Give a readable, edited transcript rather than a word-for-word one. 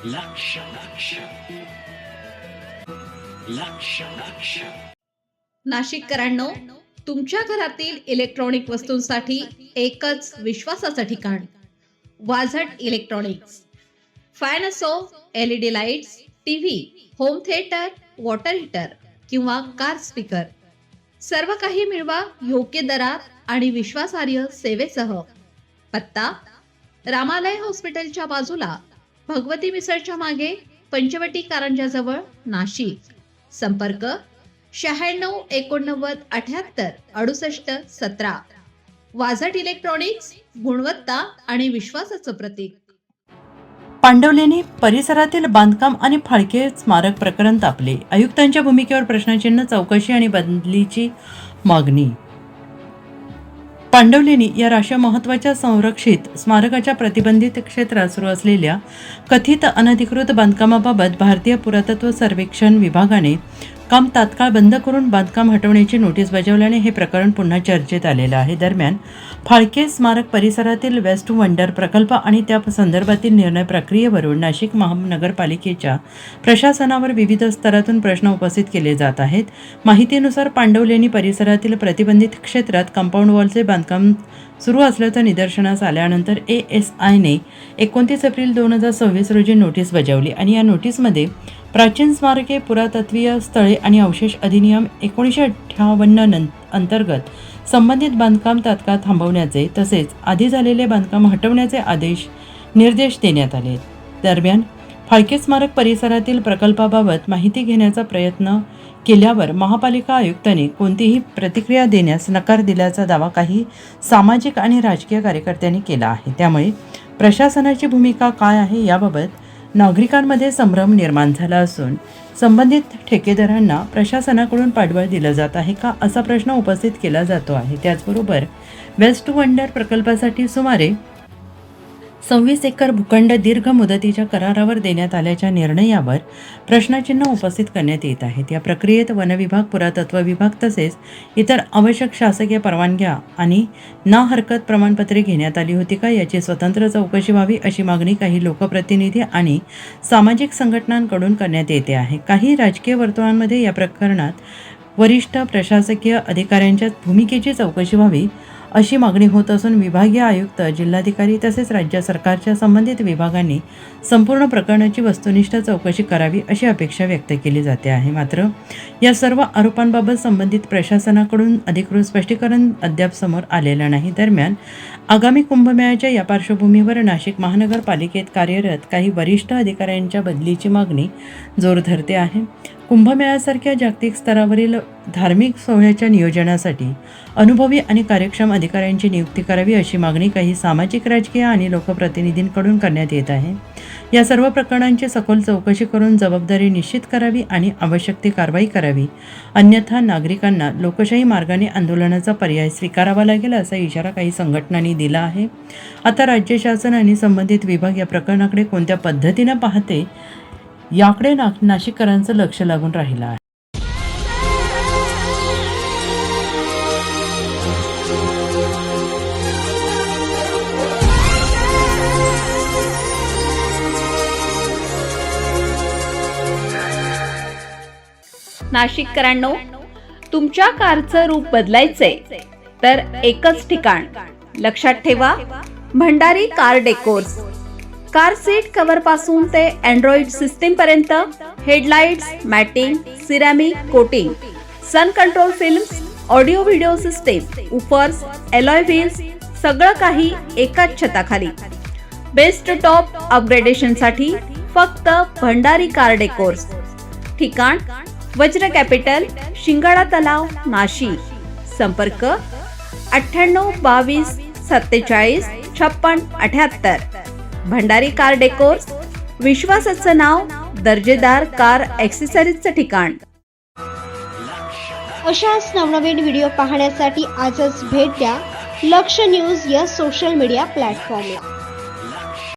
लक्ष लक्ष लक्ष लक्ष नाशिककरांनो, तुमच्या घरातील इलेक्ट्रॉनिक वस्तूंसाठी एकच विश्वासाचं ठिकाण वाझट इलेक्ट्रॉनिक्स. फॅन असो, LED lights, TV, home theatre, water heater किंवा कार स्पीकर, सर्व काही मिळवा योग्य दरात आणि विश्वासार्ह सेवेसह. पत्ता रामालय हॉस्पिटलच्या बाजूला, भगवती मिसळच्या मागे, पंचवटी कारंजाजवळ, नाशिक. संपर्क 96 89 78 68 17. वाझट इलेक्ट्रॉनिक्स, गुणवत्ता आणि विश्वासाचं प्रतीक. पांडवलेनी परिसरातील बांधकाम आणि फाळके स्मारक प्रकरण तापले. आयुक्तांच्या भूमिकेवर प्रश्नचिन्ह, चौकशी आणि बदलीची मागणी. पांडवलेनी या राष्ट्रीय महत्त्वाच्या संरक्षित स्मारकाच्या प्रतिबंधित क्षेत्रात सुरू असलेल्या कथित अनधिकृत बांधकामाबाबत भारतीय पुरातत्व सर्वेक्षण विभागाने काम तात्काळ बंद करून बांधकाम हटवण्याची नोटीस बजावल्याने हे प्रकरण पुन्हा चर्चेत आलेलं आहे. दरम्यान फाळके स्मारक परिसरातील वेस्ट वंडर प्रकल्प आणि त्या संदर्भातील निर्णय प्रक्रियेवरून नाशिक महानगरपालिकेच्या प्रशासनावर विविध स्तरातून प्रश्न उपस्थित केले जात आहेत. माहितीनुसार पांडवलेनी परिसरातील प्रतिबंधित क्षेत्रात कंपाऊंड वॉलचे बांधकाम सुरू असल्याचं निदर्शनास आल्यानंतर ASIने 29 एप्रिल 2026 रोजी नोटीस बजावली आणि या नोटीसमध्ये प्राचीन स्मारके, पुरातत्वीय स्थळे आणि अवशेष अधिनियम 1958 अंतर्गत संबंधित बांधकाम तात्काळ थांबवण्याचे तसेच आधी झालेले बांधकाम हटवण्याचे निर्देश देण्यात आले. दरम्यान फाळके स्मारक परिसरातील प्रकल्पाबाबत माहिती घेण्याचा प्रयत्न केल्यावर महापालिका आयुक्तांनी कोणतीही प्रतिक्रिया देण्यास नकार दिल्याचा दावा काही सामाजिक आणि राजकीय कार्यकर्त्यांनी केला आहे. त्यामुळे प्रशासनाची भूमिका काय आहे याबाबत नागरिकांमध्ये संभ्रम निर्माण झाला असून संबंधित ठेकेदारांना प्रशासनाकडून पाठबळ दिलं जात आहे का असा प्रश्न उपस्थित केला जातो आहे. त्याचबरोबर वेस्ट वंडर प्रकल्पासाठी सुमारे 26 एकर भूखंड दीर्घ मुदतीच्या करारावर देण्यात आल्याच्या निर्णयावर प्रश्नचिन्ह उपस्थित करण्यात येत आहेत. या प्रक्रियेत वनविभाग, पुरातत्व विभाग तसेच इतर आवश्यक शासकीय परवानग्या आणि ना हरकत प्रमाणपत्रे घेण्यात आली होती का याची स्वतंत्र चौकशी व्हावी अशी मागणी काही लोकप्रतिनिधी आणि सामाजिक संघटनांकडून करण्यात येते आहे. काही राजकीय वर्तुळांमध्ये या प्रकरणात वरिष्ठ प्रशासकीय अधिकाऱ्यांच्या भूमिकेची चौकशी व्हावी अशी मागणी होत असून विभागीय आयुक्त, जिल्हाधिकारी तसेच राज्य सरकारच्या संबंधित विभागांनी संपूर्ण प्रकरणाची वस्तुनिष्ठ चौकशी करावी अशी अपेक्षा व्यक्त केली जाते आहे. मात्र या सर्व आरोपांबाबत संबंधित प्रशासनाकडून अधिकृत स्पष्टीकरण अद्याप समोर आलेलं नाही. दरम्यान आगामी कुंभमेळ्याच्या या पार्श्वभूमीवर नाशिक महानगरपालिकेत कार्यरत काही वरिष्ठ अधिकाऱ्यांच्या बदलीची मागणी जोर धरते आहे. कुंभमेळ्यासारख्या जागतिक स्तरावरील धार्मिक सोहळ्याच्या नियोजनासाठी अनुभवी आणि कार्यक्षम अधिकाऱ्यांची नियुक्ती करावी अशी मागणी काही सामाजिक, राजकीय आणि लोकप्रतिनिधींकडून करण्यात येत आहे. या सर्व प्रकरणांची सखोल चौकशी करून जबाबदारी निश्चित करावी आणि आवश्यक ती कारवाई करावी, अन्यथा नागरिकांना लोकशाही मार्गाने आंदोलनाचा पर्याय स्वीकारावा लागेल असा इशारा काही संघटनांनी दिला आहे. आता राज्य शासन आणि संबंधित विभाग या प्रकरणाकडे कोणत्या पद्धतीनं पाहते याकडे नाशिककरांचं लक्ष लागून राहिलं आहे. नाशिककरांनो, तुमच्या कारचं रूप बदलायचंय तर एकच ठिकाण लक्षात ठेवा, Bhandari car decors. Car seat cover पासून ते अँड्रॉइड सिस्टीम पर्यंत, headlights, matting, ceramic coating, sun control films, audio video system, woofers, alloy wheels, सगळं काही एकाच छताखाली. बेस्ट टॉप अपग्रेडेशनसाठी फक्त भंडारी कार डेकोर्स. ठिकाण वज्र कॅपिटल, शिंगाडा तलाव, नाशिक. संपर्क 98 22 47 56 78. भंडारी कार डेकोर्स, विश्वासाचं नाव, दर्जेदार कार ॲक्सेसरीजचं ठिकाण. अशाच नवनवीन व्हिडिओ पाहण्यासाठी आजच भेट द्या लक्ष न्यूज या सोशल मीडिया प्लॅटफॉर्मला.